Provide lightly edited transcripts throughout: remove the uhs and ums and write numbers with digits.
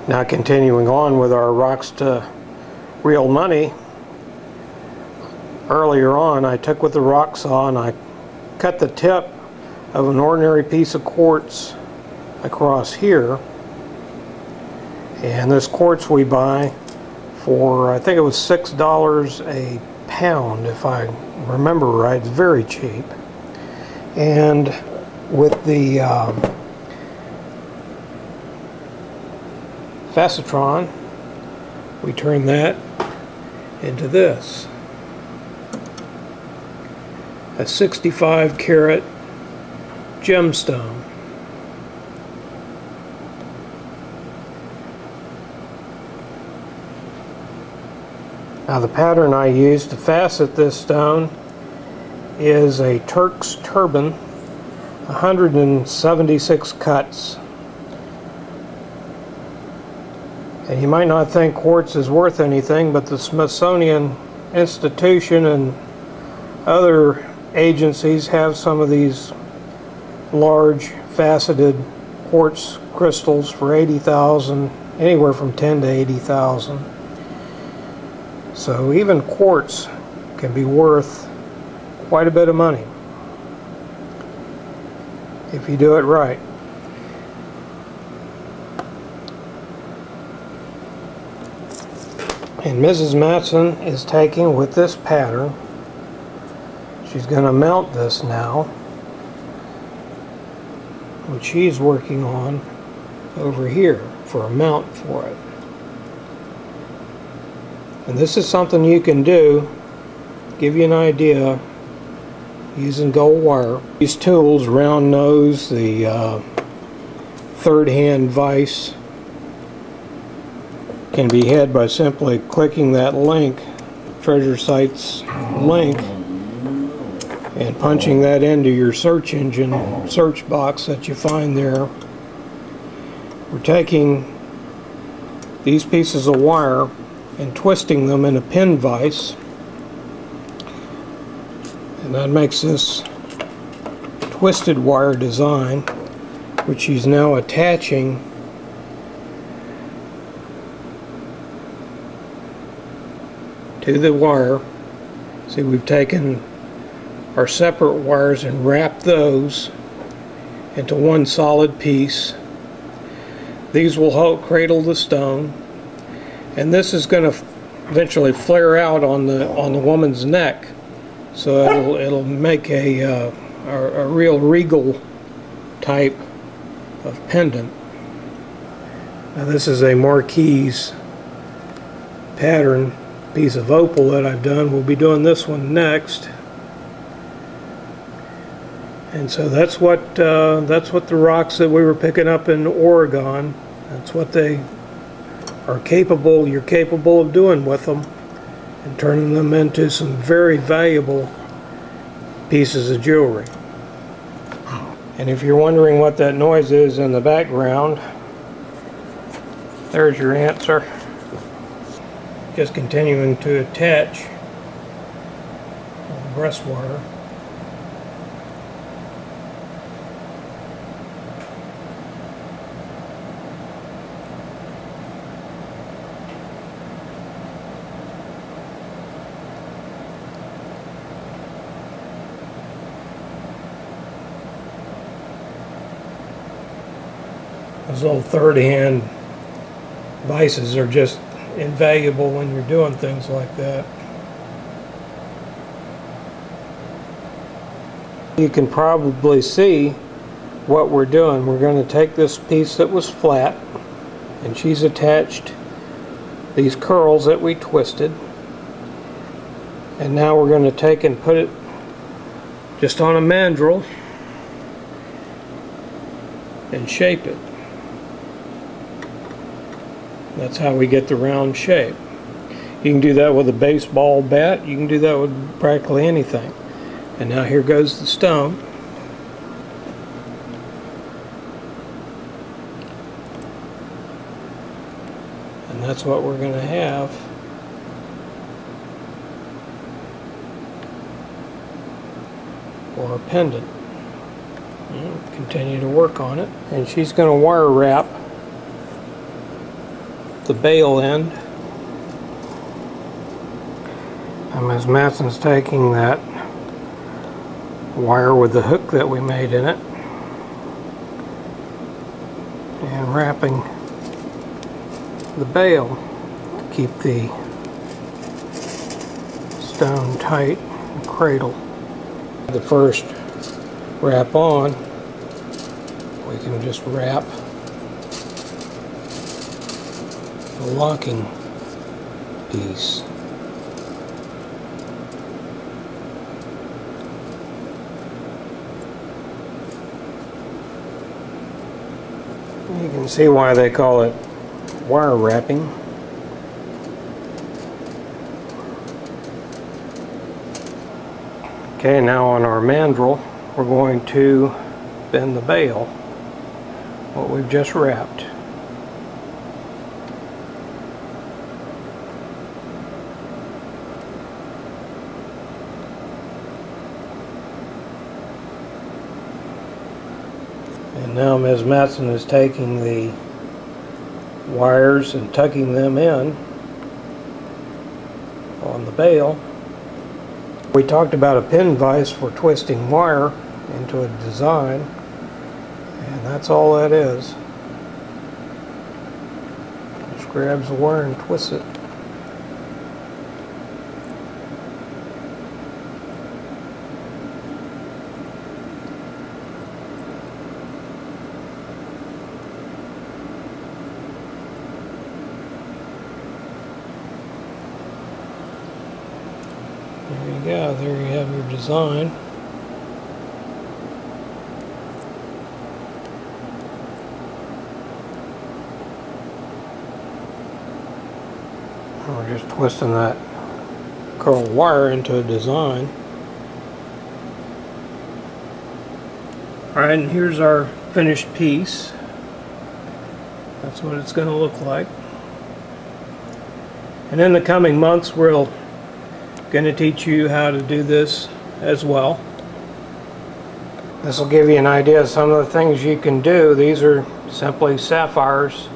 Now continuing on with our rocks to real money, earlier on I took with the rock saw and I cut the tip of an ordinary piece of quartz across here, and this quartz we buy for, I think it was $6 a pound if I remember right. It's very cheap. And with the facetron, we turn that into this, a 65 carat gemstone. Now the pattern I use to facet this stone is a Turk's turban, 176 cuts. And you might not think quartz is worth anything, but the Smithsonian Institution and other agencies have some of these large faceted quartz crystals for $80,000, anywhere from $10,000 to $80,000. So even quartz can be worth quite a bit of money if you do it right. And Mrs. Mattson is taking with this pattern, she's going to mount this now, which she's working on over here for a mount for it. And this is something you can do, give you an idea, using gold wire. These tools, round nose, the third hand vise, can be had by simply clicking that link, Treasure Sight's link, and punching that into your search engine search box that you find there. We're taking these pieces of wire and twisting them in a pin vise, and that makes this twisted wire design, which she's now attaching to the wire. See, we've taken our separate wires and wrapped those into one solid piece. These will help cradle the stone, and this is going to eventually flare out on the woman's neck, so it'll make a real regal type of pendant. Now this is a Marquise pattern piece of opal that I've done. We'll be doing this one next. And so that's what the rocks that we were picking up in Oregon, that's what they are capable, you're capable of doing with them, and turning them into some very valuable pieces of jewelry. And if you're wondering what that noise is in the background, there's your answer. Just continuing to attach the breast wire. Those little third-hand vices are just invaluable when you're doing things like that. You can probably see what we're doing. We're going to take this piece that was flat, and she's attached these curls that we twisted, and now we're going to take and put it just on a mandrel and shape it. That's how we get the round shape. You can do that with a baseball bat. You can do that with practically anything. And now here goes the stone. And that's what we're going to have. For a pendant. And continue to work on it. And she's going to wire wrap the bail end. And Ms. Mattson's taking that wire with the hook that we made in it and wrapping the bail to keep the stone tight and cradle. The first wrap on, we can just wrap the locking piece. You can see why they call it wire wrapping. Okay, now on our mandrel, we're going to bend the bail, what we've just wrapped. And now Ms. Mattson is taking the wires and tucking them in on the bail. We talked about a pin vise for twisting wire into a design, and that's all that is. Just grabs the wire and twists it. There you go, there you have your design. And we're just twisting that curled wire into a design. Alright, and here's our finished piece. That's what it's going to look like. And in the coming months we'll going to teach you how to do this as well. This will give you an idea of some of the things you can do. These are simply sapphires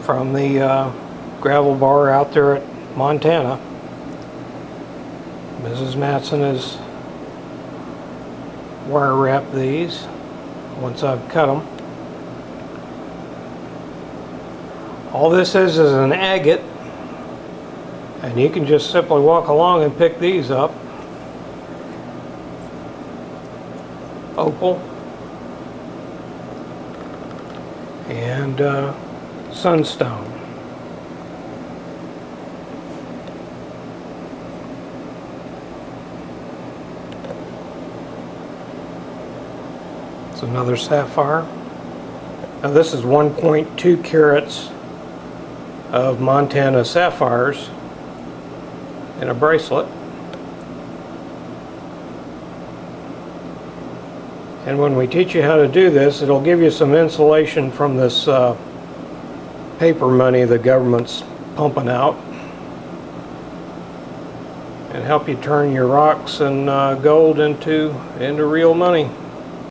from the gravel bar out there at Montana. Mrs. Mattson has wire wrapped these once I've cut them. All this is an agate. And you can just simply walk along and pick these up. Opal and sunstone. It's another sapphire. Now this is 1.2 carats of Montana sapphires in a bracelet. And when we teach you how to do this, it'll give you some insulation from this paper money the government's pumping out, and help you turn your rocks and gold into real money.